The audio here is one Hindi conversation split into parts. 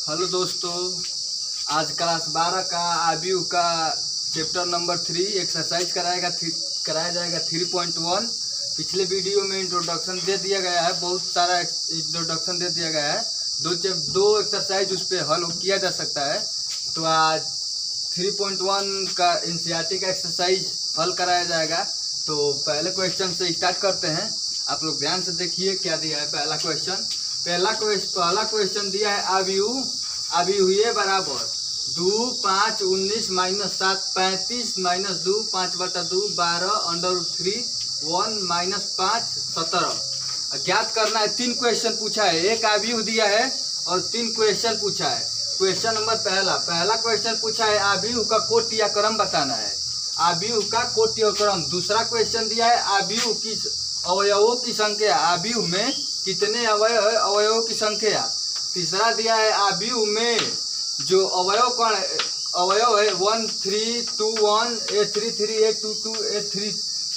हेलो दोस्तों, आज क्लास 12 का आबीयू का चैप्टर नंबर 3 एक्सरसाइज कराया जाएगा 3.1। पिछले वीडियो में इंट्रोडक्शन दे दिया गया है, बहुत सारा इंट्रोडक्शन दे दिया गया है। दो एक्सरसाइज उस पर हल किया जा सकता है। तो आज 3.1 का एनसीईआरटी का एक्सरसाइज हल कराया जाएगा। तो पहले क्वेश्चन से स्टार्ट करते हैं। आप लोग ध्यान से देखिए क्या दिया है। पहला क्वेश्चन दिया है आबीयू ये बराबर 2 5 19 - 7 35 - 2 5/2 12 √3 1 - 5 17 ज्ञात करना है। 3 क्वेश्चन पूछा है, एक आबीयू दिया है और 3 क्वेश्चन पूछा है। क्वेश्चन नंबर पहला क्वेश्चन पूछा है आबीयू का कोटि या क्रम बताना है। आबीयू का कोटि और क्रम। दूसरा क्वेश्चन दिया है आबीयू की अवयवों की संख्या, आबीयू में कितने अवयव है, अवयवों की संख्या। तीसरा दिया है आबीयू में जो अवयव है 1 3 2 1 833 822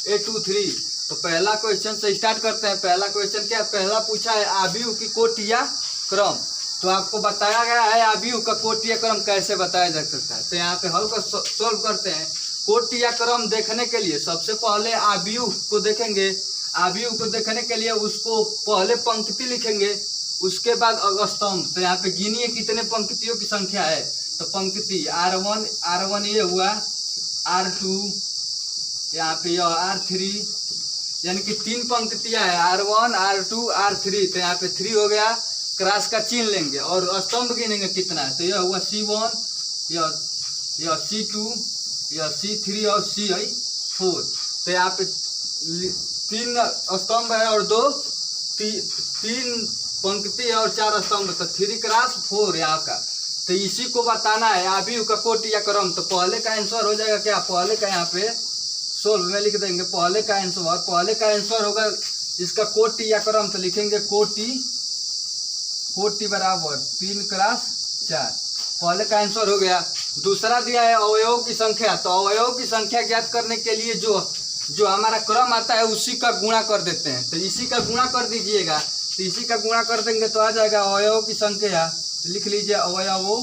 823। तो पहला क्वेश्चन से स्टार्ट करते हैं। पहला क्वेश्चन क्या, पहला पूछा है आबीयू की कोटि या क्रम। तो आपको बताया गया है आबीयू का कोटि या क्रम कैसे बताया जा सकता है। तो यहाँ पे हल को सोल्व करते हैं। कोटि या क्रम देखने के लिए सबसे पहले आबीयू को देखेंगे। आबीयू को देखने के लिए उसको पहले पंक्ति लिखेंगे, उसके बाद स्तंभ। तो यहाँ पे गिनिए कितने पंक्तियों की संख्या है। तो पंक्ति R1 ये हुआ, R2 यहाँ पे यह R3, यानी कि 3 पंक्तियां है, R1 R2 R3। तो यहाँ पे 3 हो गया, क्रॉस का चिन्ह लेंगे और स्तंभ गिनेंगे कितना है। तो यह हुआ C1, यह C2, यह C3 और C4। तो यहाँ पे 3 स्तंभ है और 3 पंक्ति है और 4 स्तंभ। तो 3 × 4 यहाँ का। तो इसी को बताना है आबीयू का कोटि या क्रम। तो पहले का आंसर हो जाएगा क्या, पहले का यहाँ पे सोल्व में लिख देंगे। पहले का आंसर होगा इसका कोटि या क्रम। तो लिखेंगे कोटि बराबर 3 × 4। पहले का आंसर हो गया। दूसरा दिया है अवयवों की संख्या। तो अवयवों की संख्या ज्ञात करने के लिए जो हमारा क्रम आता है उसी का गुणा कर देते हैं। तो इसी का गुणा कर दीजिएगा। तो इसी का गुणा कर देंगे तो आ जाएगा अवयवों की संख्या। लिख लीजिए अवयवों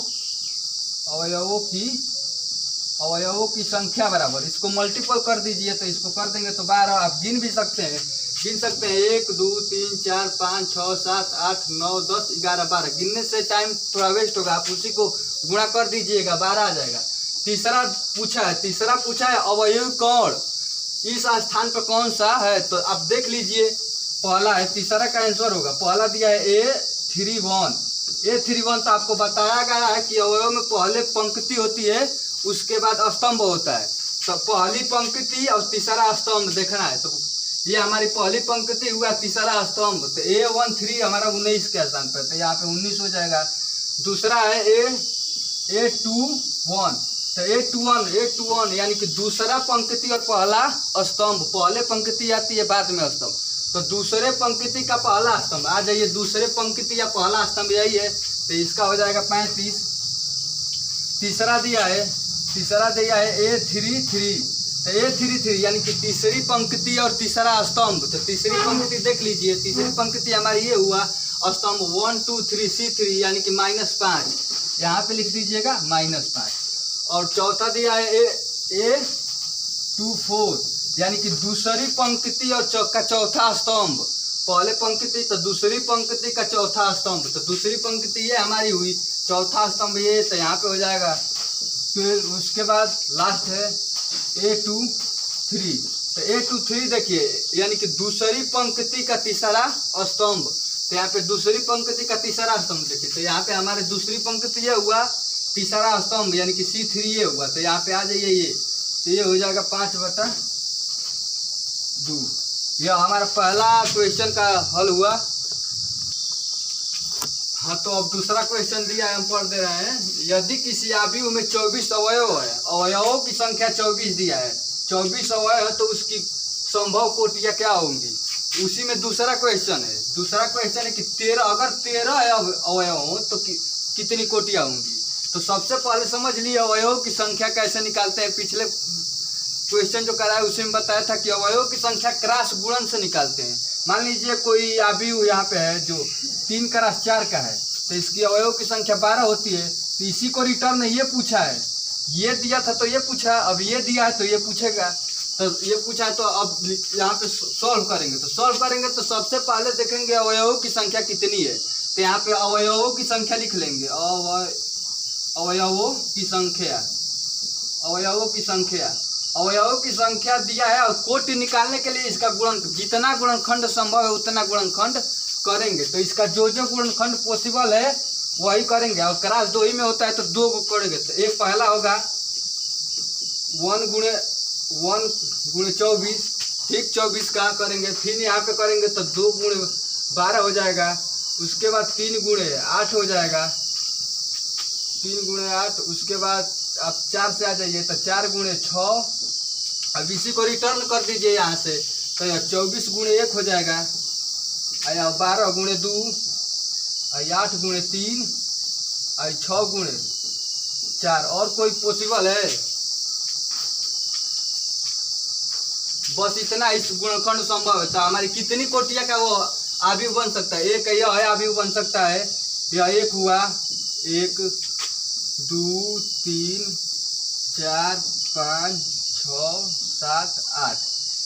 की संख्या बराबर, इसको मल्टीपल कर दीजिए। तो इसको कर देंगे तो 12। आप गिन सकते हैं 1 2 3 4 5 6 7 8 9 10 11 12। गिनने से टाइम थोड़ा वेस्ट होगा, आप उसी को गुणा कर दीजिएगा, 12 आ जाएगा। तीसरा पूछा है अवयवी कोण इस स्थान पर कौन सा है। तो आप देख लीजिए, पहला है, तीसरा का आंसर होगा। पहला दिया है A31। तो आपको बताया गया है कि अवयव में पहले पंक्ति होती है, उसके बाद स्तंभ होता है। तो पहली पंक्ति और तीसरा स्तंभ देखना है। तो ये हमारी पहली पंक्ति हुआ, तीसरा स्तंभ। तो A13 हमारा 19 के स्थान पर, तो यहाँ पे 19 हो जाएगा। दूसरा है A21। तो A21 यानी कि दूसरा पंक्ति और पहला स्तंभ। पहले पंक्ति आती है, बाद में स्तंभ। तो दूसरे पंक्ति का पहला स्तंभ आ जाइए। दूसरे पंक्ति या पहला स्तंभ यही है, तो इसका हो जाएगा 35। तीसरा दिया है A33। तो A33 यानी कि तीसरी पंक्ति और तीसरा स्तंभ। तो तीसरी पंक्ति देख लीजिए, तीसरी पंक्ति हमारी ये हुआ स्तंभ 1 2 3 C3 यानी कि -5। यहाँ पे लिख दीजिएगा -5। और चौथा दिया है A24 यानी कि दूसरी पंक्ति और चौथा स्तंभ। पहले पंक्ति तो दूसरी पंक्ति का चौथा स्तंभ। तो दूसरी पंक्ति ये हमारी हुई, चौथा स्तंभ ये। तो यहाँ पे हो जाएगा 12। उसके बाद लास्ट है A23। तो A23 देखिए, यानी कि दूसरी पंक्ति का तीसरा स्तंभ। तो यहाँ पे दूसरी पंक्ति का तीसरा स्तंभ देखिए। तो यहाँ पे हमारे दूसरी पंक्ति ये हुआ, तीसरा स्तंभ यानी कि C3 ये हुआ। तो यहाँ पे आ जाइए ये, तो ये हो जाएगा 5/2। यह हमारा पहला क्वेश्चन का हल हुआ। हाँ, तो अब दूसरा क्वेश्चन दिया है, हम पढ़ दे रहे हैं। यदि किसी आबीयू में 24 अवयव है, अवयवों की संख्या 24 दिया है, 24 अवयव है, तो उसकी संभव कोटियां क्या होंगी। उसी में दूसरा क्वेश्चन है कि 13 अगर 13 अवयव हो तो कितनी कोटियां होंगी। तो सबसे पहले समझ लिए अवयवों की संख्या कैसे निकालते हैं। पिछले क्वेश्चन जो कराया उसी में बताया था कि अवयवों की संख्या क्रॉस गुणन से निकालते हैं। मान लीजिए कोई आबीयू यहाँ पे है जो 3 × 4 का है, तो इसकी अवयव की संख्या 12 होती है। तो इसी को रिटर्न ये पूछा है, ये दिया था तो ये पूछा, अब ये दिया है तो ये पूछेगा। तो ये पूछा है तो अब यहाँ पे सॉल्व करेंगे। तो सॉल्व करेंगे तो सबसे पहले देखेंगे अवयवों की संख्या कितनी है। तो यहाँ पे अवयवों की संख्या लिख लेंगे, अवयवों की संख्या, अवयवों की संख्या, अवयवों की संख्या दिया है। और कोटि निकालने के लिए इसका गुणन, जितना गुणनखंड संभव है उतना गुणनखंड करेंगे। तो इसका जो जो गुणनखंड पॉसिबल है वही करेंगे। और क्लास 2 ही में होता है तो 2 को करेंगे। तो एक पहला होगा 1 गुणे 24, ठीक 24 का करेंगे। फिर यहाँ पे करेंगे तो 2 गुणे 12 हो जाएगा। उसके बाद 3 गुणे 8 हो जाएगा, 3 गुणे 8। उसके बाद आप 4 से आ जाइए तो 4 गुणे 6। अब इसी को रिटर्न कर दीजिए यहाँ से, तो 24 गुणे 1 हो जाएगा, 12 गुणे 2, 8 गुणे 3, 6 गुणे 4। और कोई पॉसिबल है? बस इतना इस गुणनखंड संभव है। तो हमारी कितनी कोटियाँ का वो आव्यूह बन सकता है? एक यह है आव्यूह बन सकता है। यह एक हुआ, 1 2 3 4 5 6 7 8।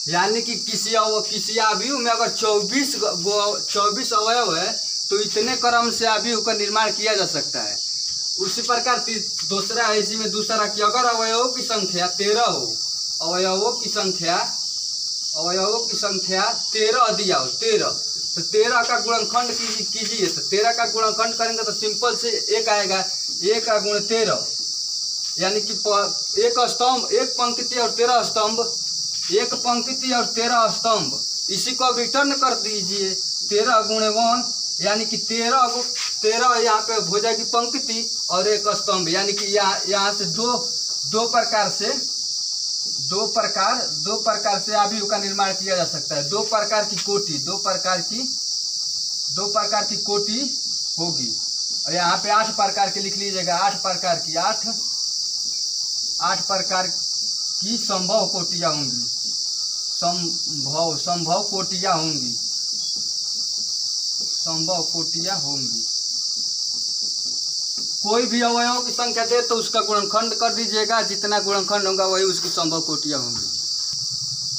यानी कि किसी आव्यूह में अगर 24 अवयव है तो इतने क्रम से आव्यूह का निर्माण किया जा सकता है। उसी प्रकार दूसरा है इसी में दूसरा कि अगर अवयवों की संख्या 13 हो, अवयवों की संख्या 13 दिया हो, 13, तो 13 का गुणनखंड कीजिए। तो 13 का गुणनखंड करेंगे तो सिंपल से 1 आएगा, 1 का गुण 13, यानी कि एक स्तंभ, एक पंक्ति और 13 स्तंभ, एक पंक्ति और 13 स्तंभ। इसी को अब रिटर्न कर दीजिए, 13 गुणे 1, यानी कि 13 यहाँ पे हो जाएगी पंक्ति और एक स्तंभ। यानी कि यहाँ से दो प्रकार से आव्यूह का निर्माण किया जा सकता है। दो प्रकार की कोटि होगी। और यहाँ पे 8 प्रकार की लिख लीजिएगा, 8 प्रकार की संभव कोटियाँ होंगी, संभव कोटियाँ होंगी। कोई भी अवयवों की संख्या दे तो उसका गुणनखंड कर दीजिएगा, जितना गुणनखंड होगा वही उसकी संभव कोटियाँ होंगी।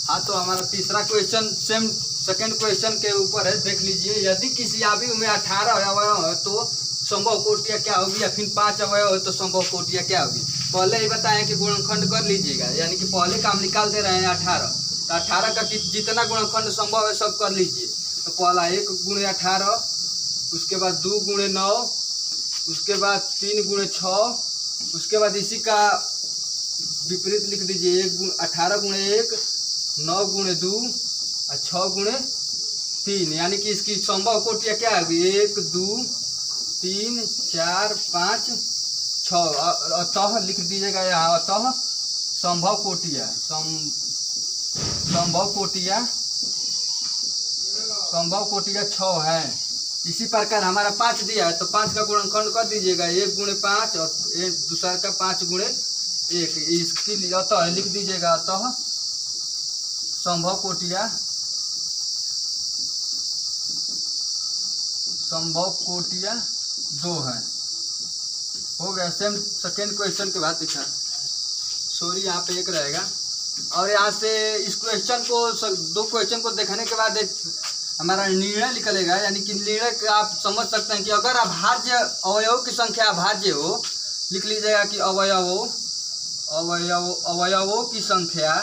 हाँ, तो हमारा तीसरा क्वेश्चन सेम सेकंड क्वेश्चन के ऊपर है, देख लीजिए। यदि किसी आव्यूह में 18 अवयव है तो संभव कोटियाँ क्या होगी, या फिर 5 अवयव है तो संभव कोटियाँ क्या होगी। पहले ही बताएं कि गुणनखंड कर लीजिएगा, यानी कि पहले का हम निकाल दे रहे हैं 18। तो 18 का जितना गुणनखंड संभव है सब कर लीजिए। तो पहला 1 गुणे 18, उसके बाद 2 गुणे 9, उसके बाद 3 गुणे 6, उसके बाद इसी का विपरीत लिख दीजिए, 18 गुणे 1, 9 गुणे 2 और 6 गुणे 3। यानी कि इसकी संभव कोटियाँ क्या होगी, 1 2 3 4 5 6। अतः लिख दीजिएगा यहाँ, अतः संभव कोटियाँ 6 है। इसी प्रकार हमारा 5 दिया है तो 5 का गुणनखंड कर दीजिएगा, 1 गुणे 5 और दूसरा का 5 गुणे 1। इसके लिए अतः लिख दीजिएगा, अतः संभव कोटियाँ 2 है। हो गया। सेम सेकेंड क्वेश्चन के बाद दिखा, सॉरी यहाँ पे 1 रहेगा। और यहाँ से इस क्वेश्चन को 2 क्वेश्चन को देखने के बाद एक हमारा निर्णय निकलेगा। यानी कि निर्णय का आप समझ सकते हैं कि अगर अभाज्य अवयवों की संख्या अभाज्य हो, लिख लीजिएगा कि अवयवों की संख्या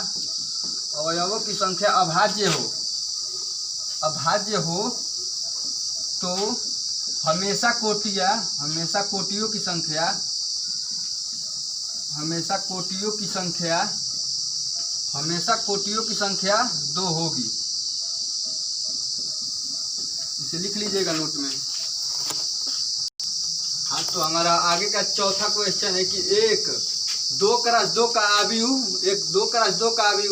अभाज्य हो तो हमेशा कोटियों की संख्या 2 होगी। इसे लिख लीजिएगा नोट में। हाँ, तो हमारा आगे का चौथा क्वेश्चन है कि 2x2 का आव्यूह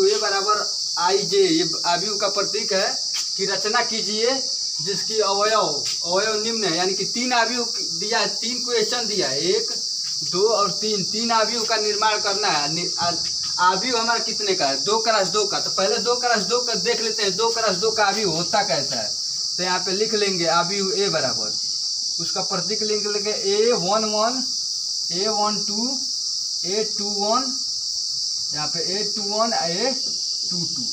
ए बराबर IJ, ये आव्यूह का प्रतीक है कि रचना कीजिए जिसकी अवयव निम्न है। यानी कि 3 आव्यूह दिया है, 3 क्वेश्चन दिया है, 1 2 और 3 आव्यूह का निर्माण करना है। आव्यूह हमारा कितने का है, 2x2 का। तो पहले 2x2 का देख लेते हैं, 2x2 का आव्यूह होता कैसा है। तो यहाँ पे लिख लेंगे आव्यूह ए बराबर उसका प्रतीक लिख लेंगे A11 A12 A21, यहाँ पे A21 A22।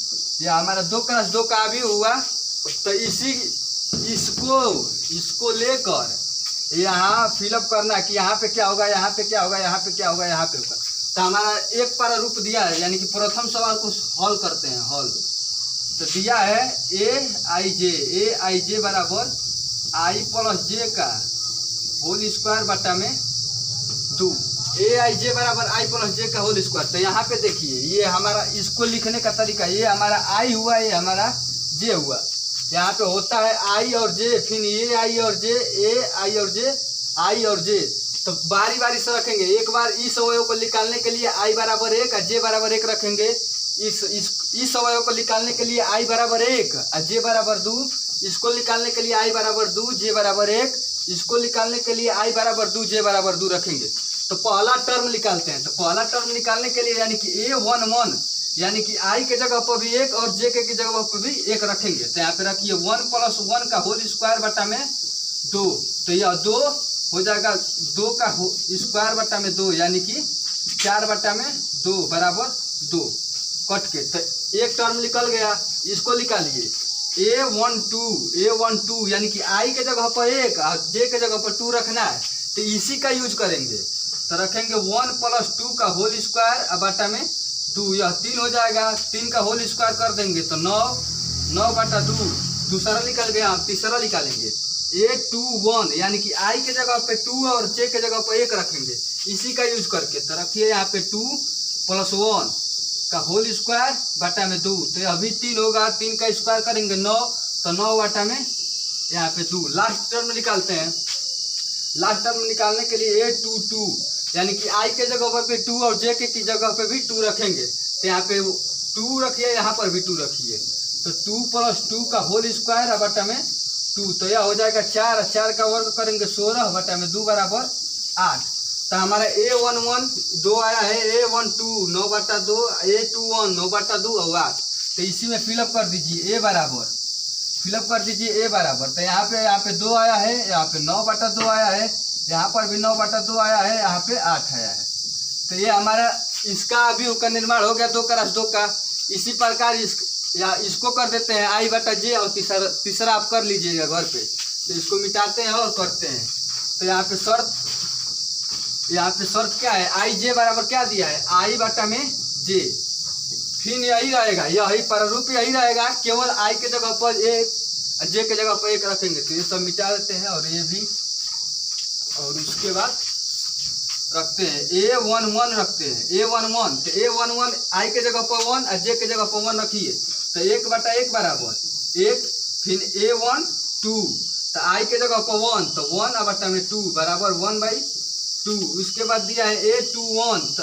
ये हमारा 2x2 का भी हुआ। तो इसको लेकर यहाँ फिलअप करना कि यहाँ पे क्या होगा, यहाँ पे क्या होगा, यहाँ पे क्या होगा, यहाँ पे होगा। तो हमारा एक पारा रूप दिया है, यानी कि प्रथम सवाल को हल करते हैं। हल तो दिया है ए आई जे बराबर आई प्लस जे का होल स्क्वायर बटा में 2। ए बराबर आई प्लस जे का होल स्क्वायर। तो यहाँ पे देखिए ये हमारा इसको लिखने का तरीका, ये हमारा आई हुआ, ये हमारा जे हुआ। यहाँ पे होता है आई और जे, फिर ये आई और जे, ए आई और जे, आई और जे। तो बारी बारी से रखेंगे। एक बार इस अवयव को निकालने के लिए आई बराबर 1 और जे बराबर 1 रखेंगे। इस अवयव को निकालने के लिए आई बराबर 1 और जे बराबर 2। इसको निकालने के लिए आई बराबर 2 जे बराबर 1। इसको निकालने के लिए आई बराबर 2 जे बराबर 2 रखेंगे। तो पहला टर्म निकालते हैं। तो पहला टर्म निकालने के लिए यानी कि A11 यानी कि आई के जगह पर भी 1 और जे के जगह पर भी 1 रखेंगे। तो यहाँ पे रखिए 1 + 1 का होल स्क्वायर बटा में 2। तो यह 2 हो जाएगा 2 का स्क्वायर बटा में 2, यानी कि 4 बटा में 2 बराबर 2 कट के। तो एक टर्म निकल गया। इसको निकालिए A12 यानी कि आई के जगह पर 1 और जे के जगह पर 2 रखना है। तो इसी का यूज करेंगे। तो रखेंगे 1 + 2 का होल स्क्वायर बटा में 2। यह 3 हो जाएगा। 3 का होल स्क्वायर कर देंगे तो 9 बटा 2। दूसरा निकल गया। हम तीसरा निकालेंगे A21 यानी कि आई के जगह पे 2 और जे के जगह पे 1 रखेंगे इसी का यूज करके। तो रखिए यहाँ पे 2 + 1 का होल स्क्वायर बटा में 2। तो अभी 3 होगा। 3 का स्क्वायर करेंगे 9, तो 9 बटा में यहाँ पे 2। लास्ट टर्म निकालते हैं। लास्ट टर्म निकालने के लिए A22 यानी कि आई के जगह पर भी 2 और जे के की जगह पे भी 2 रखेंगे। तो यहाँ पे 2 रखिए, यहाँ पर भी 2 रखिए। तो 2 + 2 का होल स्क्वायर बटा में 2। तो यह हो जाएगा 4। 4 का वर्ग करेंगे 16 बटा में 2 बराबर 8। तो हमारा A11 2 आया है, A12 9 बटा 2, A21 9 बटा 2 और 8। तो इसी में फिलअप कर दीजिए फिलअप कर दीजिए A बराबर। तो यहाँ पे 2 आया है, यहाँ पे 9 बटा 2 आया है, यहाँ पर भी 9 बटा 2 आया है, यहाँ पे 8 आया है। तो ये हमारा इसका अभी का निर्माण हो गया 2x2 का। इसी प्रकार इसको कर देते हैं आई बटा जे और तीसरा आप कर लीजिएगा घर पे। तो इसको मिटाते हैं और करते हैं। तो यहाँ पे शर्त क्या है, आई जे बराबर क्या दिया है, आई बटा में जे। फिर यही रहेगा, यही प्रारूप यही रहेगा, केवल आई के जगह पर 1 जे के जगह पर 1 रखेंगे। तो ये सब मिटा देते हैं और ये भी, और उसके बाद रखते हैं A11 रखते हैं A11। तो A11 आई के जगह पर 1 और जे के जगह पर 1 रखिए। तो 1 बटा 1 बराबर 1। फिर A12 तो आई के जगह पर 1 तो 1 बटा में 2 बराबर 1/2। उसके बाद दिया है A21 तो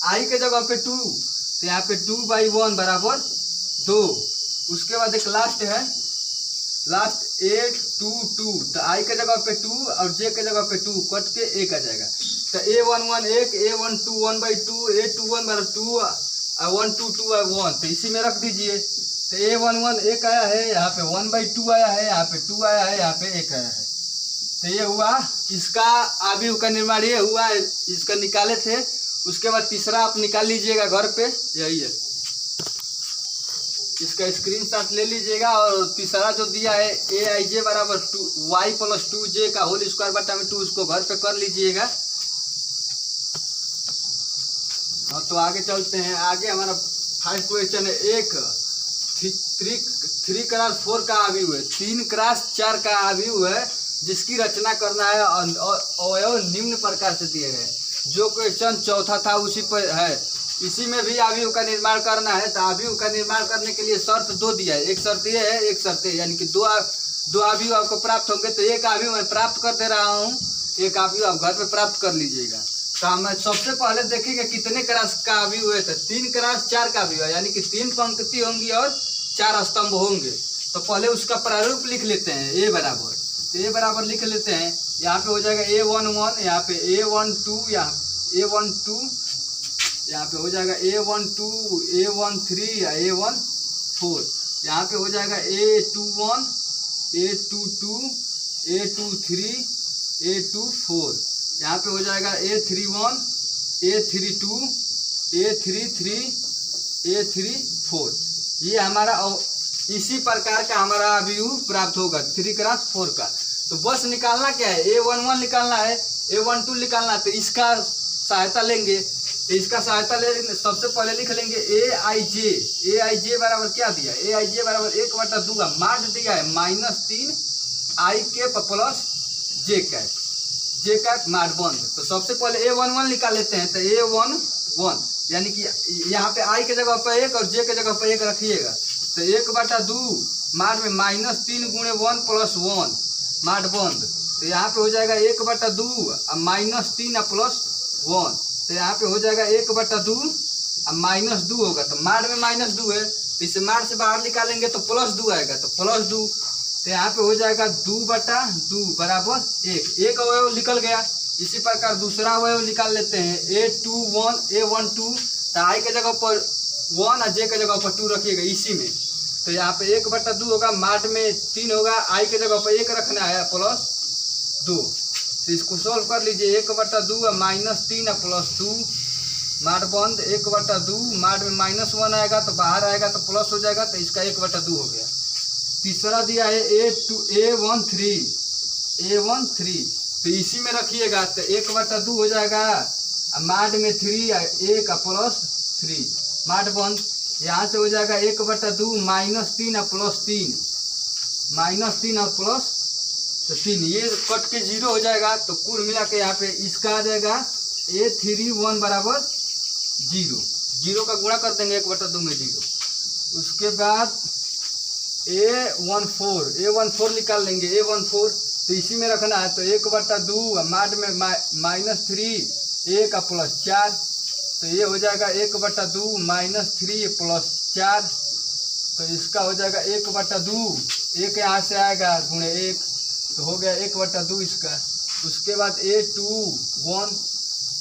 आई के जगह पे 2 तो यहाँ पे 2/1 बराबर 2। उसके बाद एक लास्ट है, लास्ट A22 तो आई के जगह पे 2 और जे के जगह पे 2 कट के 1 आ जाएगा। तो A11 1, A12 1/2, A21 बराबर 2 और 1 2 2 और 1। तो इसी में रख दीजिए। तो A11 1 आया है, यहाँ पे 1/2 आया है, यहाँ पे 2 आया है, यहाँ पे 1 आया है। तो ये हुआ इसका आव्यूह का निर्माण, ये हुआ इसका निकाले थे। उसके बाद तीसरा आप निकाल लीजिएगा घर पे, यही है, इसका स्क्रीनशॉट ले लीजिएगा। और तीसरा जो दिया है AIJ बराबर 2y + 2j का होल स्क्वायर बटा में 2, उसको घर पे कर लीजिएगा। हाँ तो आगे चलते हैं। आगे हमारा 5 क्वेश्चन है। एक 3x4 का आव्यूह है, 3x4 का आव्यूह है जिसकी रचना करना है अवयव निम्न प्रकार से दिए गए। जो क्वेश्चन चौथा था उसी पर है, इसी में भी आव्यूह का निर्माण करना है। तो आव्यूह का निर्माण करने के लिए शर्त 2 दिया है, एक शर्त ये है, एक शर्त है, यानी कि दो आव्यूह आपको प्राप्त होंगे। तो एक आव्यूह मैं प्राप्त कर दे रहा हूँ, एक आव्यूह आप घर पे प्राप्त कर लीजिएगा। तो हम सबसे पहले देखेंगे कितने क्रॉस का आव्यूह है। तो 3x4 का आव्यूह है, यानी कि 3 पंक्ति होंगी और 4 स्तंभ होंगे। तो पहले उसका प्रारूप लिख लेते हैं A बराबर। तो A बराबर लिख लेते हैं। यहाँ पे हो जाएगा A11, यहाँ पे A12, यहाँ A12, यहाँ पे हो जाएगा A12, A13 या A14। यहाँ पे हो जाएगा A21, A22, A23 A24, यहाँ पे हो जाएगा A31 A32 A33 A34। ये हमारा इसी प्रकार का हमारा अवयव प्राप्त होगा 3x4 का। तो बस निकालना क्या है, A11 निकालना है, A12 निकालना है। तो इसका सहायता लेंगे, तो इसका सहायता ले सबसे पहले लिख लेंगे AIJ बराबर क्या दिया, AIJ बराबर 1/2 का माड दिया है -3 I cap plus J cap माड बंद। तो सबसे पहले A11 निकाल लेते हैं। तो A11 यानी कि यहाँ पे I के जगह पर 1 और J के जगह पर 1 रखिएगा। तो 1/2 माड में -3 × 1 + 1 माड बंद। तो यहाँ पे हो जाएगा 1/2 -3 + 1। तो यहाँ पे हो जाएगा 1/2 -2 होगा। तो माड में -2 है, तो इसे माड से बाहर निकालेंगे तो +2 आएगा। तो +2, तो यहाँ पे हो जाएगा 2/2 बराबर 1। एक अवयव निकल गया। इसी प्रकार दूसरा अवयव निकाल लेते हैं A12। तो I के जगह पर 1 और J के जगह पर 2 रखिएगा इसी में। तो यहाँ पे 1/2 होगा, माड में 3 होगा, I के जगह पर 1 रखना है +2। तो इसको सॉल्व कर लीजिए। 1/2 -3 + 2 माड बंद 1/2 माड में -1 आएगा तो बाहर आएगा तो प्लस हो जाएगा। तो इसका 1/2 हो गया। तीसरा दिया है A13 तो इसी में रखिएगा। तो 1/2 हो जाएगा, माड में 3 1 + 3 माड बंद। यहाँ से हो जाएगा 1/2 -3 + 3 -3 और प्लस तो 3, ये कट के 0 हो जाएगा। तो कुल मिला के यहाँ पे इसका आ जाएगा A31 बराबर 0 का गुणा कर देंगे 1/2 में 0। उसके बाद A14 निकाल लेंगे। A14 तो इसी में रखना है। तो 1/2 माड में -3 1 + 4। तो ये हो जाएगा 1/2 -3 + 4। तो इसका हो जाएगा 1/2, 1 यहाँ से आएगा गुणे 1 तो हो गया 1/2 इसका। उसके बाद A21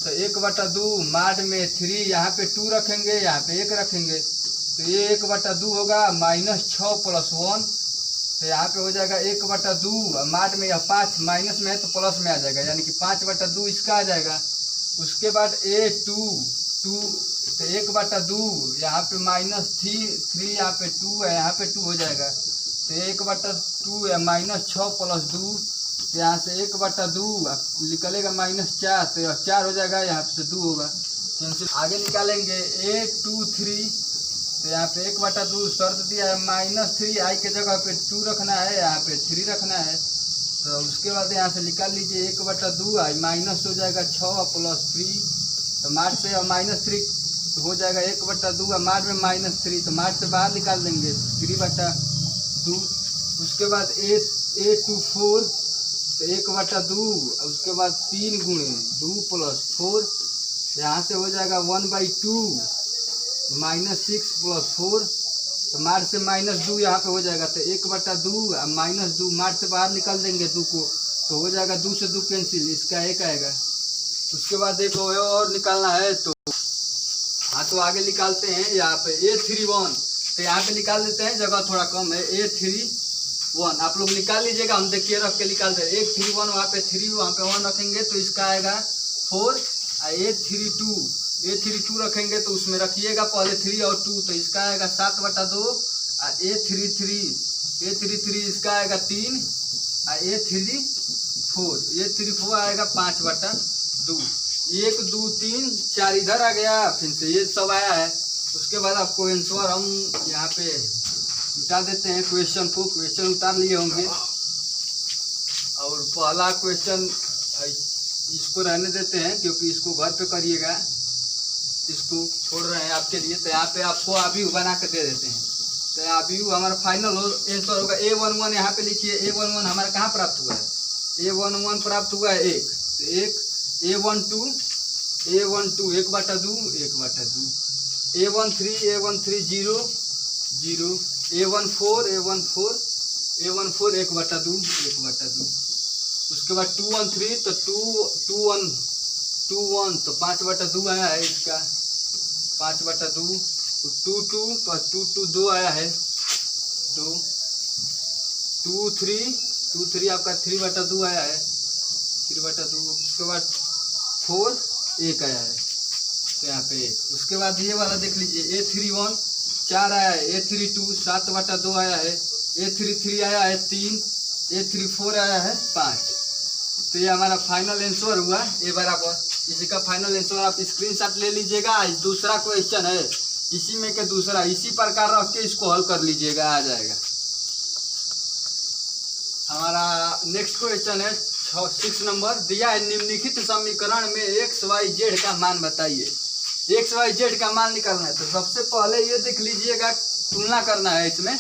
तो 1/2 माड में 3 यहाँ पे 2 रखेंगे, यहाँ पे 1 रखेंगे। तो ये 1/2 होगा -6 + 1। तो यहाँ पे हो जाएगा 1/2 माड में यह 5 माइनस में है तो प्लस में आ जाएगा, यानी कि 5/2 इसका आ जाएगा। उसके बाद A22 तो 1/2 यहाँ पे -3 यहाँ पे 2 है, यहाँ पे 2 हो जाएगा। तो 1/2 है -6 + 2। तो यहाँ से 1/2 निकलेगा -4 तो यह 4 हो जाएगा, यहाँ से 2 होगा कैंसिल। आगे निकालेंगे A23 तो यहाँ पे 1/2 शर्त दिया है -3 I के जगह पे 2 रखना है, यहाँ पे 3 रखना है। तो उसके बाद यहाँ से निकाल लीजिए 1/2 I माइनस हो जाएगा 6 + 3। तो मार्च से -3 तो हो जाएगा 1/2 मार्च में -3 तो मार्च से बाहर निकाल देंगे 3/2। उसके बाद A24 तो 1/2 उसके बाद 3 × 2 + 4 यहाँ से हो जाएगा 1/2 -6 + 4। तो मार्च से -2 यहाँ पे हो जाएगा। तो 1/2 -2 मार्च से बाहर निकाल देंगे 2 को तो हो जाएगा 2 से 2 कैंसिल, इसका 1 आएगा। उसके बाद देखो और निकालना है तो हाँ तो आगे निकालते हैं। यहाँ पे A31 तो यहाँ पे निकाल देते हैं, जगह थोड़ा कम है। A31 आप लोग निकाल लीजिएगा, हम देखिए रख के निकाल दे। A31 वहाँ पे 3 वहाँ पे 1 रखेंगे तो इसका आएगा 4। A32 रखेंगे तो उसमें रखिएगा पहले 3 और 2 तो इसका आएगा 7/2। A33 इसका आएगा 3। A34 आएगा 5/2। 1 2 3 4 इधर आ गया, फिर से ये सब आया है। उसके बाद आपको आंसर हम यहाँ पे उतार देते हैं। क्वेश्चन उतार लिए होंगे और पहला क्वेश्चन इसको रहने देते हैं क्योंकि इसको घर पे करिएगा, इसको छोड़ रहे हैं आपके लिए। तो यहाँ पे आपको अभी बना के दे देते हैं। तो अभी हमारा फाइनल आंसर होगा A11। यहाँ पे लिखिए A11 हमारा कहाँ प्राप्त हुआ है, A11 प्राप्त हुआ है 1। तो 1 A12 1/2 A13 0 A14 1/2। उसके बाद 213 तो 2 1 तो 5/2 आया है इसका 5/2। 2 2 + 2 2 आया है 2 2 3 2 3 आपका 3/2 आया है, 3/2। उसके बाद 4 1 आया है, तो यहाँ पे 1। उसके बाद ये वाला देख लीजिए, A31 4 आया है, A32 7/2 आया है, A33 आया है 3, A34 आया है 5। तो ये हमारा फाइनल आंसर हुआ ए बराबर। इसी का फाइनल आंसर आप स्क्रीनशॉट ले लीजिएगा। दूसरा क्वेश्चन है इसी में के दूसरा, इसी प्रकार रख के इसको हल कर लीजिएगा, आ जाएगा। हमारा नेक्स्ट क्वेश्चन है 6 नंबर। दिया है निम्नलिखित समीकरण में एक्स वाई जेड का मान बताइए। एक्स वाई जेड का मान निकालना है, तो सबसे पहले ये देख लीजिएगा, तुलना करना है इसमें।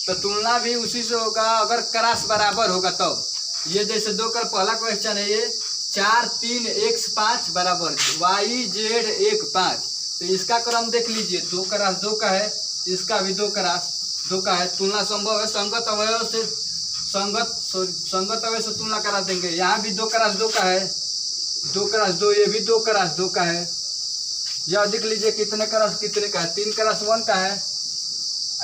तो तुलना भी उसी से होगा अगर क्रॉस बराबर होगा तब। ये जैसे 2 का पहला क्वेश्चन है, ये 4 3 x 5 बराबर वाई जेड 1 5। तो इसका क्रम देख लीजिए, 2 क्रॉस 2 का है, इसका भी 2 क्रॉस 2 का है। तुलना संभव है, संगत अवयव से तुलना करा देंगे। यहाँ भी 2 क्रॉस 2 का है, 2 क्रॉस 2, ये भी 2 क्रॉस 2 का है। यह देख लीजिए कितने क्रॉस कितने का है, 3 क्रॉस 1 का है,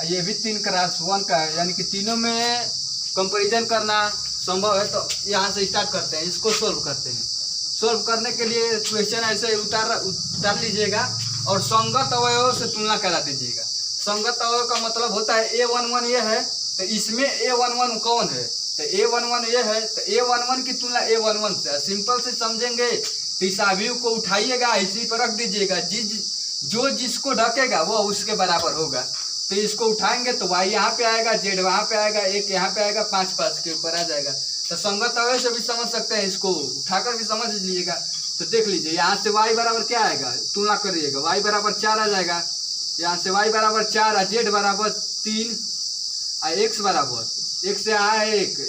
ये भी 3 क्रॉस 1 का है। यानी कि तीनों में कंपैरिजन करना संभव है। तो यहाँ से स्टार्ट करते हैं, इसको सोल्व करते हैं। सोल्व करने के लिए क्वेश्चन ऐसे उतार लीजिएगा और संगत अवयव से तुलना करा दीजिएगा। संगत अवयव का मतलब होता है A11 ये है, तो इसमें A11 कौन है, तो A11 ये है, तो A11 की तुलना A11 से। सिंपल से समझेंगे तो इस अवयव को उठाइएगा, इसी पर रख दीजिएगा, जो जिसको ढकेगा वो उसके बराबर होगा। तो इसको उठाएंगे तो y यहाँ पे आएगा, z वहाँ पे आएगा, 1 यहाँ पे आएगा, 5 5 के ऊपर आ जाएगा। तो संगत अवयव से भी समझ सकते हैं, इसको उठाकर भी समझ लीजिएगा। तो देख लीजिए यहाँ से y बराबर क्या आएगा, तुलना करिएगा, y बराबर 4 आ जाएगा। यहाँ से y बराबर 4 और z बराबर 3 और x बराबर 1 से यहाँ है 1,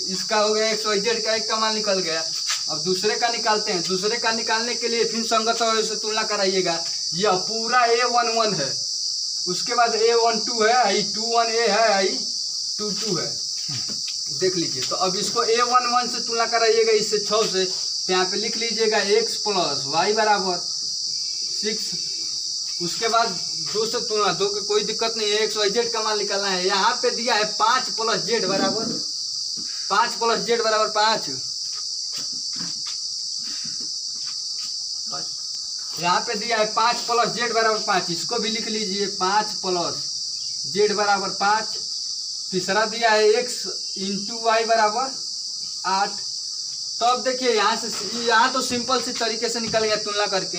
इसका हो गया x y z का 1 का मान निकल गया। अब दूसरे का निकालते हैं। दूसरे का निकालने के लिए फिर संगत अवयव से तुलना कराइएगा। यह पूरा A11 है, उसके बाद A12 है, I21 है, I22 है, देख लीजिए। तो अब इसको A11 से तुलना कराइएगा, इससे 6 से। तो यहाँ पे लिख लीजिएगा x प्लस वाई बराबर 6। उसके बाद 2 से तुलना, 2 की कोई दिक्कत नहीं है, x y z का मान निकालना है। यहाँ पे दिया है 5 प्लस z बराबर 5। यहाँ पे दिया है 5 प्लस z बराबर 5, इसको भी लिख लीजिए, 5 प्लस z बराबर 5। तीसरा दिया है x इंटू वाई बराबर 8। तब देखिए यहाँ तो सिंपल सी तरीके से निकल गया तुलना करके।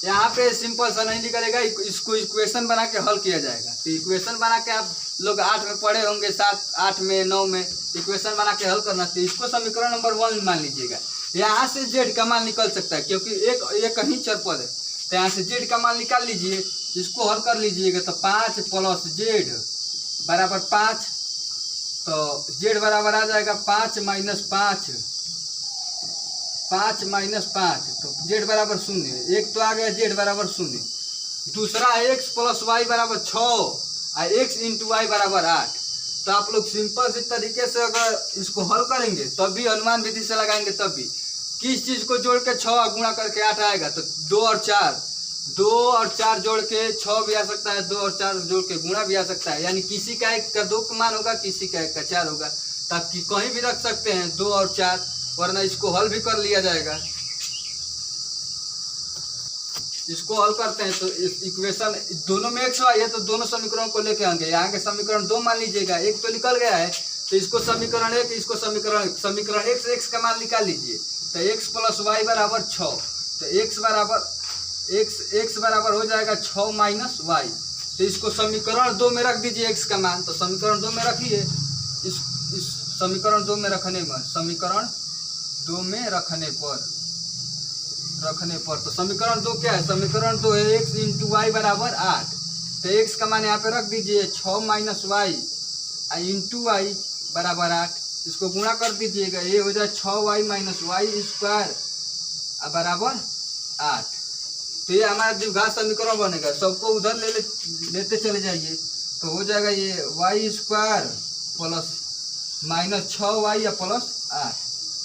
यहाँ पे सिंपल सा नहीं निकलेगा, इसको इक्वेशन बना के हल किया जाएगा। तो इक्वेशन बना के आप लोग 8 में पढ़े होंगे, 7 8 में 9 में इक्वेशन बना के हल करना। तो इसको समीकरण नंबर 1 मान लीजिएगा। यहाँ से z का मान निकल सकता है, क्योंकि एक ही चरपद है। तो यहाँ से z का मान निकाल लीजिए, इसको हल कर लीजिएगा। तो 5 प्लस z बराबर 5, तो z बराबर आ जाएगा 5 माइनस 5, 5 माइनस 5, तो z बराबर 0। एक तो आ गया z बराबर 0। दूसरा x प्लस वाई बराबर 6 और x इंटू वाई बराबर 8। तो आप लोग सिंपल से तरीके से अगर इसको हल करेंगे तब भी, अनुमान विधि से लगाएंगे तब भी, किस चीज़ को जोड़ के 6 गुणा करके 8 आएगा। तो 2 और 4 जोड़ के 6 भी आ सकता है, 2 और 4 जोड़ के गुणा भी आ सकता है। यानी किसी का 1 का 2 का मान होगा, किसी का 1 का 4 होगा। तब कि कहीं भी रख सकते हैं 2 और 4, वरना इसको हल भी कर लिया जाएगा। इसको हल करते हैं तो इस इक्वेशन दोनों में x y है, तो दोनों समीकरण को लेके आएंगे। यहाँ के समीकरण 2 मान लीजिएगा, एक तो निकल गया है, तो इसको समीकरण 1, इसको समीकरण x का मान निकाल लीजिए। तो x प्लस वाई बराबर 6, तो x बराबर हो जाएगा 6 माइनस वाई। तो इसको समीकरण 2 में रख दीजिए x का मान। तो समीकरण 2 में रखिए, इस समीकरण 2 में रखने पर तो समीकरण 2 क्या है, समीकरण 2 है x इंटू वाई बराबर 8। तो x का मान यहाँ पे रख दीजिए 6 माइनस वाई इंटू वाई बराबर 8। इसको गुणा कर दीजिएगा, ये हो जाए 6y माइनस वाई स्क्वायर बराबर 8। तो ये हमारा द्विघात समीकरण बनेगा। सबको उधर लेते चले जाइए, तो हो जाएगा ये Y square plus minus 6y या प्लस 8।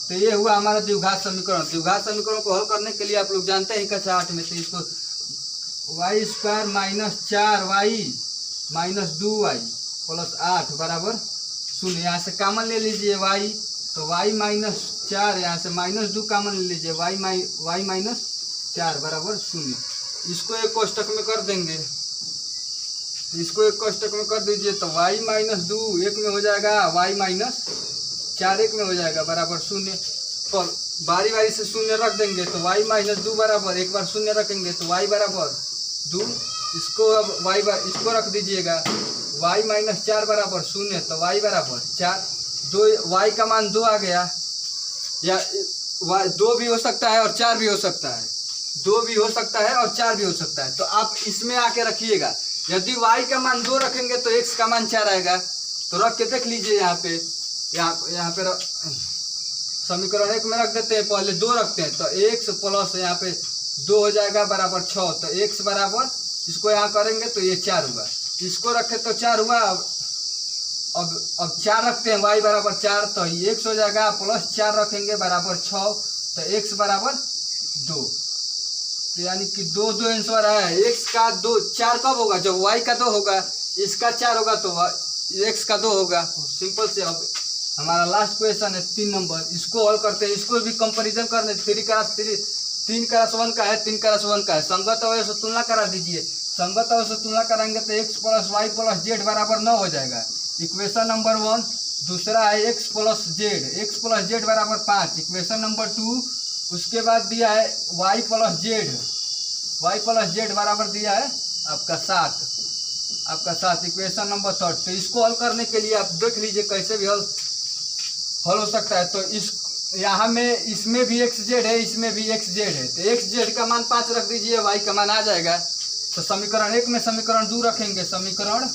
तो ये हुआ हमारा द्विघात समीकरण। द्विघात समीकरण को हल करने के लिए आप लोग जानते हैं कक्षा 8 में, तो इसको Y square minus 4y minus 2y plus 8 बराबर 0। यहाँ से कॉमन ले लीजिए y, तो y-4, यहाँ से -2 कॉमन ले लीजिए, y-4 बराबर 0। इसको एक कोष्टक में कर देंगे, तो इसको एक कोष्टक में कर दीजिए, तो y-2 एक में हो जाएगा, y-4 एक में हो जाएगा बराबर 0। पर बारी बारी से 0 रख देंगे, तो y-2 बराबर, एक बार 0 रखेंगे तो y बराबर 2। इसको अब इसको रख दीजिएगा, y-4 बराबर 0, तो y बराबर 4। 2 y का मान 2 आ गया, या 2 भी हो सकता है और 4 भी हो सकता है, 2 भी हो सकता है और 4 भी हो सकता है। तो आप इसमें आके रखिएगा, यदि y का मान 2 रखेंगे तो x का मान 4 आएगा। तो रख के देख लीजिए, यहाँ पे समीकरण 1 में रख देते हैं, पहले 2 रखते हैं, तो x प्लस यहाँ पे 2 हो जाएगा बराबर 6, तो x बराबर, इसको यहाँ करेंगे तो ये 4 हुआ, इसको रखे तो 4 हुआ। अब 4 रखते हैं, y बराबर 4, तो ये x हो जाएगा, प्लस 4 रखेंगे बराबर 6, तो x बराबर 2। तो यानी कि 2 आंसर है। x का 4 कब होगा? जब y का 2 होगा, इसका 4 होगा तो x का 2 होगा। सिंपल से। अब हमारा लास्ट क्वेश्चन है 3 नंबर, इसको हल करते हैं। इसको भी कंपैरिजन करने, 3 क्रॉस 1 का है, 3 क्रॉस 1 का है। संगत अवयव से तुलना करा दीजिए। संगत अवयव से तुलना कराएंगे तो x प्लस वाई प्लस जेड बराबर 9 हो जाएगा। Equation number 1। दूसरा है x प्लस जेड बराबर 5। Equation number 2। उसके बाद दिया है y प्लस जेड बराबर दिया है आपका 7। Equation number 3। तो इसको हल करने के लिए आप देख लीजिए कैसे भी हल हो सकता है। तो इस यहाँ में इसमें भी एक्स जेड है, इसमें भी एक्स जेड है, तो एक्स जेड का मान 5 रख दीजिए, वाई का मान आ जाएगा। तो समीकरण 1 में समीकरण 2 रखेंगे, समीकरण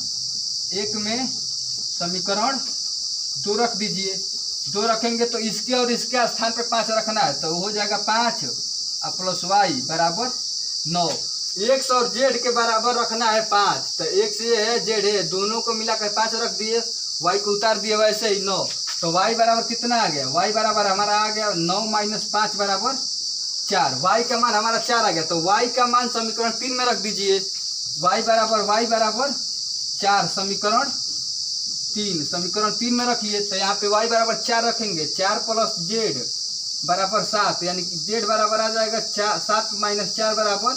1 में समीकरण 2 रख दीजिए। 2 रखेंगे तो इसके और इसके स्थान पर 5 रखना है, तो हो जाएगा 5 प्लस वाई बराबर 9। एक्स और जेड के बराबर रखना है 5, तो एक्स ये है, जेड है, दोनों को मिलाकर 5 रख दिए, वाई को उतार दिए वैसे ही 9। तो y बराबर कितना आ गया? y बराबर हमारा आ गया 9 माइनस 5 बराबर 4। y का मान हमारा 4 आ गया, तो y का मान समीकरण 3 में रख दीजिए। y बराबर 4 समीकरण 3 में रखिए। तो यहाँ पे y बराबर 4 रखेंगे, 4 प्लस जेड बराबर 7, यानी कि जेड बराबर आ जाएगा 7 माइनस 4 बराबर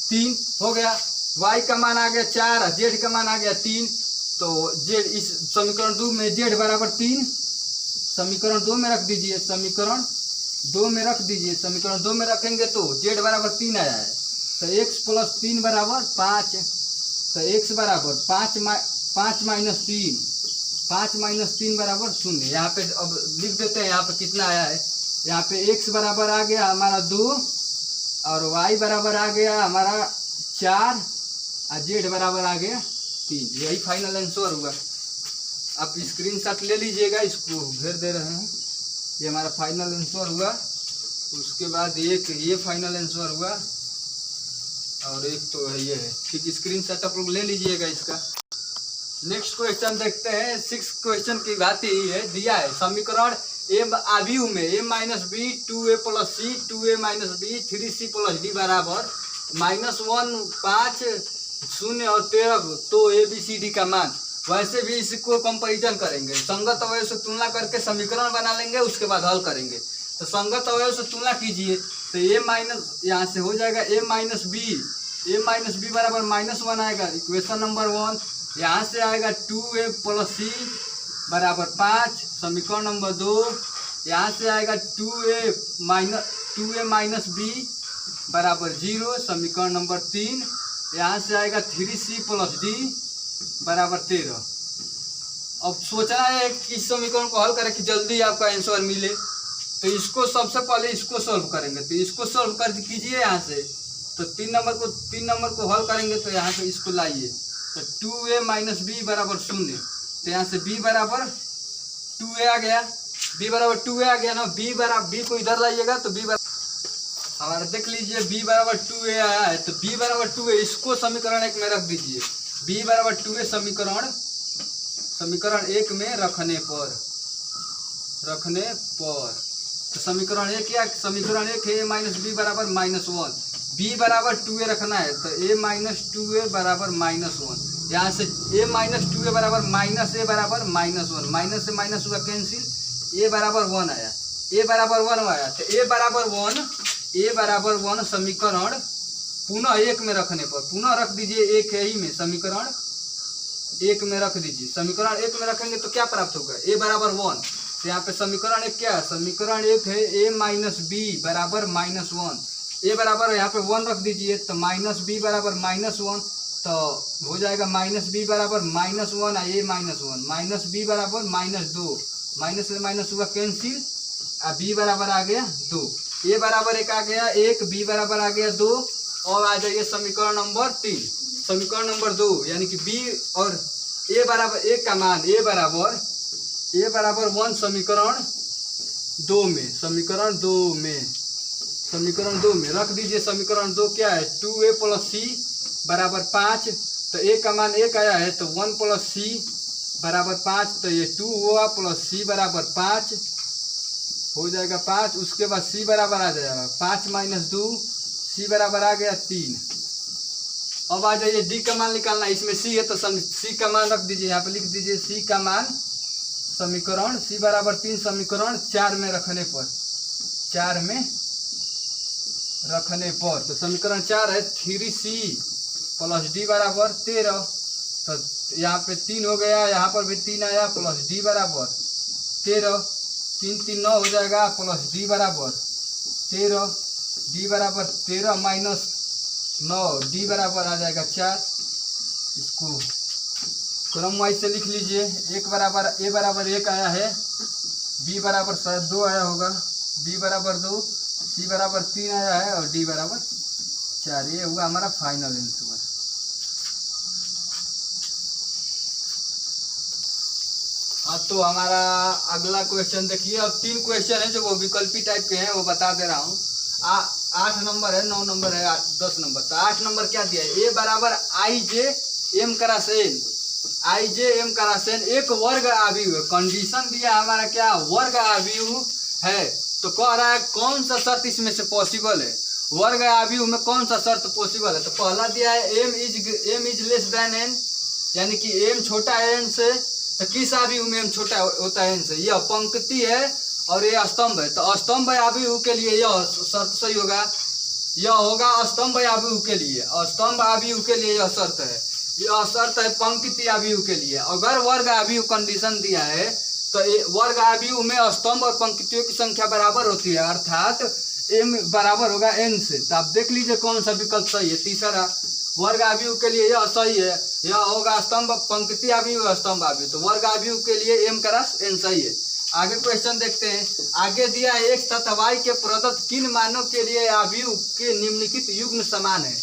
3 हो गया। y का मान आ गया 4, जेड का मान आ गया 3। तो जेड इस समीकरण 2 में जेड बराबर 3 समीकरण 2 में रख दीजिए। समीकरण 2 में रखेंगे तो जेड बराबर 3 आया है, तो x प्लस 3 बराबर 5। तो x बराबर 5 माइनस 3 बराबर 0। यहाँ पे अब लिख देते हैं, यहाँ पे कितना आया है। यहाँ पे x बराबर आ गया हमारा 2 और y बराबर आ गया हमारा 4 और जेड बराबर आ गया 3। यही फाइनल आंसर हुआ। आप स्क्रीनशॉट ले लीजिएगा, इसको घेर दे रहे हैं। ये हमारा फाइनल आंसर हुआ। उसके बाद एक ये फाइनल आंसर हुआ और एक तो ये है। ठीक, स्क्रीनशॉट आप लोग ले लीजिएगा इसका। नेक्स्ट क्वेश्चन देखते हैं। 6 क्वेश्चन की बात यही है, दिया है समीकरण a आव्यूह में a minus B 2a plus C 2a minus B 3c plus D बराबर -1 5 0 और 13। तो ए बी सी डी का मान। वैसे भी इसको कंपैरिजन करेंगे, संगत अवयव से तुलना करके समीकरण बना लेंगे, उसके बाद हल करेंगे। तो संगत अवयव से तुलना कीजिए, तो a माइनस यहाँ से हो जाएगा a माइनस बी बराबर -1 आएगा। Equation number 1। यहाँ से आएगा 2a प्लस सी बराबर 5। समीकरण नंबर 2। यहाँ से आएगा 2a माइनस बी बराबर 0। समीकरण नंबर 3। यहाँ से आएगा 3c प्लस डी बराबर 13। अब सोचना है कि इस समीकरण को हल करें कि जल्दी आपका आंसर मिले, तो इसको सबसे पहले इसको सॉल्व करेंगे। तो इसको सॉल्व कर कीजिए यहाँ से। तो 3 नंबर को हल करेंगे, तो यहाँ से इसको लाइए, तो 2a माइनस बी बराबर 0। तो यहाँ से b बराबर 2a आ गया, ना। b को इधर लाइएगा तो b बराबर हमारा देख लीजिए b बराबर 2a आया है। तो b बराबर 2a, इसको समीकरण 1 में रख दीजिए। b बराबर 2a समीकरण 1 में रखने पर तो समीकरण 1 या समीकरण 1 है a माइनस बी बराबर -1। b बराबर 2a रखना है, तो a माइनस 2a बराबर -1। यहाँ से a माइनस 2a बराबर -a बराबर -1। माइनस से माइनस हुआ कैंसिल, ए बराबर 1 आया, ए बराबर 1 आया, तो ए बराबर 1 समीकरण पुनः 1 में रखने पर, पुनः रख दीजिए एक ही में, समीकरण 1 में रख दीजिए। समीकरण 1 में रखेंगे तो क्या प्राप्त होगा, ए बराबर 1, तो यहाँ पे समीकरण 1 क्या है, समीकरण 1 है ए माइनस बी बराबर -1। ए बराबर यहाँ पे 1 रख दीजिए, तो माइनस बी बराबर -1, तो हो जाएगा माइनस बी बराबर -1 ए -1, माइनस बी बराबर -2, माइनस में माइनस हुआ कैंसिल, बी बराबर आ गया 2, ए बराबर 1 आ गया 1, बी बराबर आ गया 2, और आ जाइए समीकरण नंबर 3, समीकरण नंबर 2, यानी कि बी और ए बराबर 1 का मान ए बराबर 1 समीकरण 2 में, समीकरण 2 में रख दीजिए। समीकरण 2 क्या है, 2a + c बराबर 5, तो ए का मान 1 आया है, तो 1 + c बराबर 5, तो ये 2 हुआ प्लस c बराबर 5 हो जाएगा 5। उसके बाद c बराबर आ जाएगा 5 - 2, c बराबर आ गया 3। अब आ जाइए d का मान निकालना, इसमें c है तो c का मान रख दीजिए, यहाँ पे लिख दीजिए c का मान, समीकरण c बराबर 3 समीकरण 4 में रखने पर, तो समीकरण 4 है 3c + d बराबर 13, तो यहाँ पे 3 हो गया, यहाँ पर भी 3 आया, प्लस d बराबर 13, 3 3 9 हो जाएगा, प्लस d बराबर 13, d बराबर 13 - 9, d बराबर आ जाएगा 4। इसको क्रम वाइज से लिख लीजिए, ए बराबर 1 आया है, b बराबर शायद 2 आया होगा, b बराबर 2, c बराबर 3 आया है, और d बराबर 4। ये हुआ हमारा फाइनल आंसर। हाँ, तो हमारा अगला क्वेश्चन देखिए। अब 3 क्वेश्चन है जो वो विकल्पी टाइप के हैं, वो बता दे रहा हूँ। 8 नंबर है, 9 नंबर है, 10 नंबर। तो 8 नंबर क्या दिया है, ए बराबर आई जे एम करासेन एक वर्ग आव्यूह, कंडीशन दिया हमारा क्या, वर्ग आव्यूह है। तो कह रहा है कौन सा शर्त इसमें से पॉसिबल है, वर्ग आव्यूह में कौन सा शर्त पॉसिबल है। तो पहला दिया है M is less than N, यानी कि एम छोटा है एन से। तो किस आव्यूह में एम छोटा होता है एन से, यह पंक्ति है और ये स्तंभ है। तो स्तंभ आव्यूह के लिए यह शर्त सही होगा, यह होगा स्तंभ आव्यूह के लिए, स्तंभ आव्यूह के लिए यह शर्त है। यह शर्त है पंक्ति आव्यूह के लिए। अगर वर्ग आव्यूह कंडीशन दिया है तो वर्ग आव्यूह में स्तंभ और पंक्तियों की संख्या बराबर होती है, अर्थात एम बराबर होगा एन से। तो आप देख लीजिए कौन सा विकल्प सही है। तीसरा वर्ग आव्यूह के लिए यह सही है, यह होगा स्तंभ पंक्ति आव्यूह स्तंभ आव्यूह। तो वर्ग आव्यूह के लिए एम क्रॉस एन सही है। आगे क्वेश्चन देखते हैं। आगे दिया है एक्स तथा वाई के प्रदत्त किन मानों के लिए आव्यूह के निम्नलिखित युग्म समान है।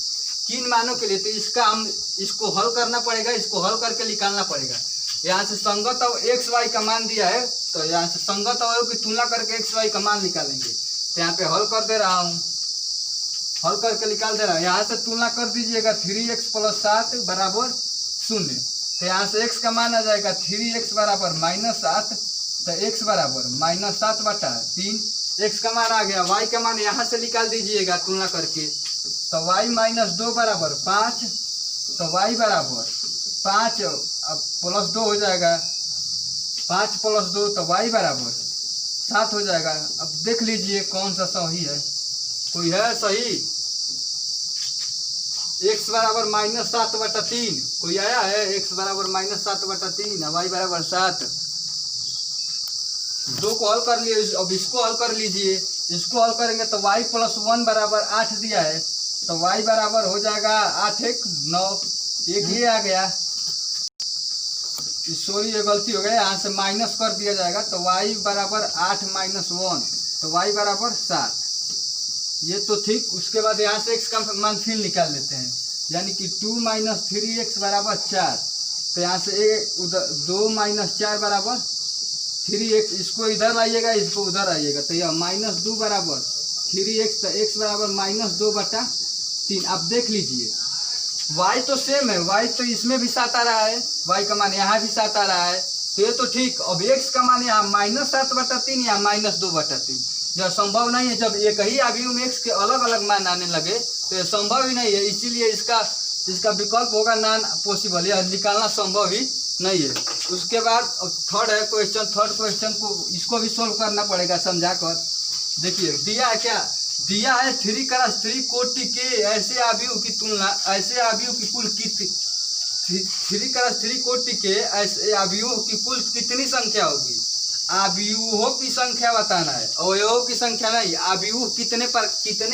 किन मानों के लिए, तो इसका हम इसको हल करना पड़ेगा, इसको हल करके निकालना पड़ेगा। यहाँ से संगत और एक्स वाई का मान दिया है, तो यहाँ से संगत अवयव की तुलना करके एक्स वाई का मान निकालेंगे। तो यहाँ पे हल कर दे रहा हूँ, हल करके निकाल दे रहा हूँ। यहाँ से तुलना कर दीजिएगा 3x + 7 बराबर 0। तो यहाँ से x का मान आ जाएगा 3x बराबर -7, तो x बराबर -7/3। x का मान आ गया, y का मान यहाँ से निकाल दीजिएगा तुलना करके। तो y -2 बराबर 5, तो y बराबर 5 अब +2 हो जाएगा, 5 + 2 तो y बराबर 7 हो जाएगा। अब देख लीजिए कौन सा सही है, कोई है सही। x बराबर -7/3 कोई आया है, x बराबर -7/3, y बराबर 7। 2 को हल कर लिए, अब इसको हल कर लीजिए। इसको हल करेंगे तो y + 1 बराबर 8 दिया है, तो y बराबर हो जाएगा 8 1 9, एक ये आ गया, सॉरी ये गलती हो गई, यहाँ से माइनस कर दिया जाएगा। तो y बराबर 8 - 1, तो y बराबर 7। ये तो ठीक। उसके बाद यहाँ से x का मान फिर निकाल लेते हैं, यानी कि 2 - 3x बराबर 4। तो यहाँ से 2 - 4 बराबर 3x, इसको इधर लाइएगा, इसको उधर आइएगा, तो यह -2 बराबर 3x, तो x बराबर -2/3। अब देख लीजिए y तो सेम है, y तो इसमें भी 7 आ रहा है, y का मान यहाँ भी 7 आ रहा है, तो ये तो ठीक। अब x का मान यहाँ -7/3 या -2/3, यह संभव नहीं है। जब एक ही आव्यूह में x के अलग अलग मान आने लगे तो यह संभव ही नहीं है, इसीलिए इसका विकल्प होगा नॉन पॉसिबल, यह निकालना संभव ही नहीं है। उसके बाद थर्ड क्वेश्चन को इसको भी सोल्व करना पड़ेगा समझा कर। देखिए दिया है क्या, दिया है 3x3 कोटि के ऐसे अवयव की तुलना, ऐसे अवयव की कुल 3x3 कोटि के ऐसे अवयवों की कुल कितनी संख्या होगी। अवयवों की संख्या बताना है, अवयवों की संख्या नहीं। अवयव कितने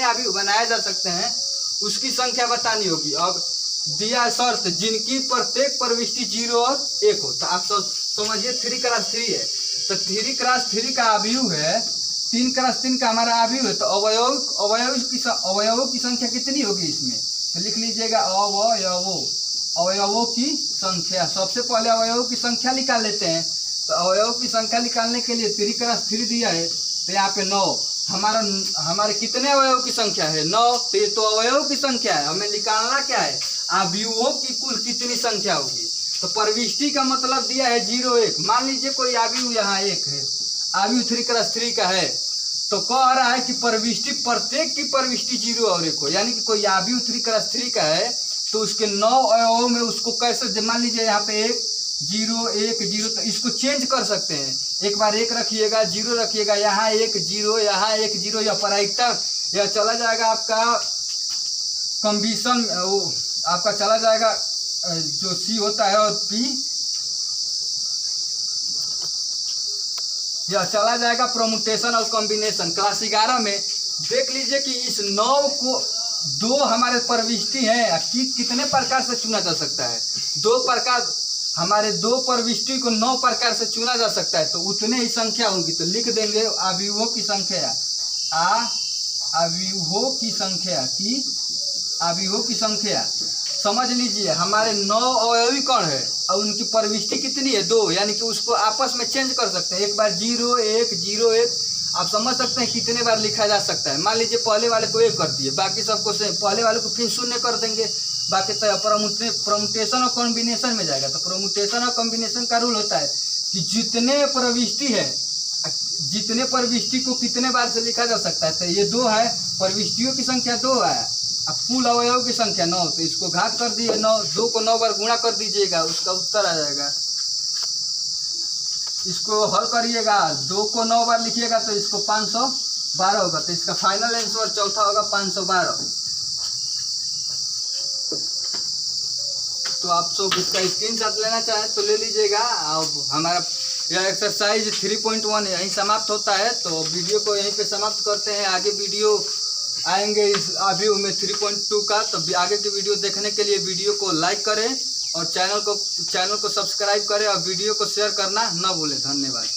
अवयव बनाए जा सकते हैं उसकी संख्या बतानी होगी। अब दिया शर्त जिनकी प्रत्येक प्रविष्टि 0 और 1 हो। तो आप समझिए 3x3 है, तो 3x3 का अवयव है, 3x3 का हमारा अवयव है, तो अवयवों की संख्या कितनी होगी इसमें। तो लिख लीजिएगा अवयवों की संख्या। सबसे पहले अवयवों की संख्या निकाल लेते हैं। तो अवयवों की संख्या निकालने के लिए 3x3 दिया है, तो यहाँ पे 9 हमारे कितने अवयवों की संख्या है 9। तो ये तो अवयवों की संख्या है, हमें निकालना क्या है अवयवों की कुल कितनी संख्या होगी। तो प्रविष्टि का मतलब दिया है 0 1। मान लीजिए कोई अवयव यहाँ 1 है, अवयव 3x3 का है, तो कह रहा है कि प्रविष्टि प्रत्येक की प्रविष्टि 0 और 1 हो। यानी कि कोई अवयव 3x3 का है तो उसके 9 अवयवों में उसको कैसे, मान लीजिए यहाँ पे 1 0 1 0, तो इसको चेंज कर सकते हैं। एक बार 1 रखिएगा, 0 रखिएगा, यहाँ 1 0, यहाँ 1 0, या प्रायिकता यह चला जाएगा आपका कम्बिशन, वो आपका चला जाएगा जो सी होता है और पी, यह चला जाएगा प्रोमुटेशन और कॉम्बिनेशन। क्लास 11 में देख लीजिए कि इस 9 को 2 हमारे प्रविष्टि हैं कि कितने प्रकार से चुना जा सकता है। 2 प्रकार, हमारे 2 प्रविष्टि को 9 प्रकार से चुना जा सकता है, तो उतने ही संख्या होगी। तो लिख देंगे अवयवों की संख्या, अवयवों की संख्या। समझ लीजिए हमारे 9 अवयवी कण है और उनकी प्रविष्टि कितनी है 2, यानी कि उसको आपस में चेंज कर सकते हैं। एक बार 0 1 0 1, आप समझ सकते हैं कितने बार लिखा जा सकता है। मान लीजिए पहले वाले को 1 कर दिए, बाकी सबको से पहले वाले को फिर 0 कर देंगे, बाकी तो प्रोमुटेशन और कॉम्बिनेशन में जाएगा। तो प्रोमुटेशन और कॉम्बिनेशन का रूल होता है कि जितने प्रविष्टि है, जितने प्रविष्टि को कितने बार से लिखा जा सकता है। तो ये 2 है, प्रविष्टियों की संख्या 2 है, अब कुल अवयव की संख्या 9, तो इसको घात कर दिए 9, 2 को 9 बार गुणा कर दीजिएगा, उसका उत्तर आ जाएगा। इसको हल करिएगा, 2 को 9 बार लिखिएगा तो इसको 512 होगा। तो इसका फाइनल आंसर चौथा होगा 512। तो आप सब इसका स्क्रीनशॉट लेना चाहें तो ले लीजिएगा। अब हमारा यह एक्सरसाइज 3.1 यहीं समाप्त होता है, तो वीडियो को यहीं पे समाप्त करते हैं। आगे वीडियो आएंगे इस अवयव में 3.2 का, तो आगे की वीडियो देखने के लिए वीडियो को लाइक करें और चैनल को सब्सक्राइब करें और वीडियो को शेयर करना न भूलें। धन्यवाद।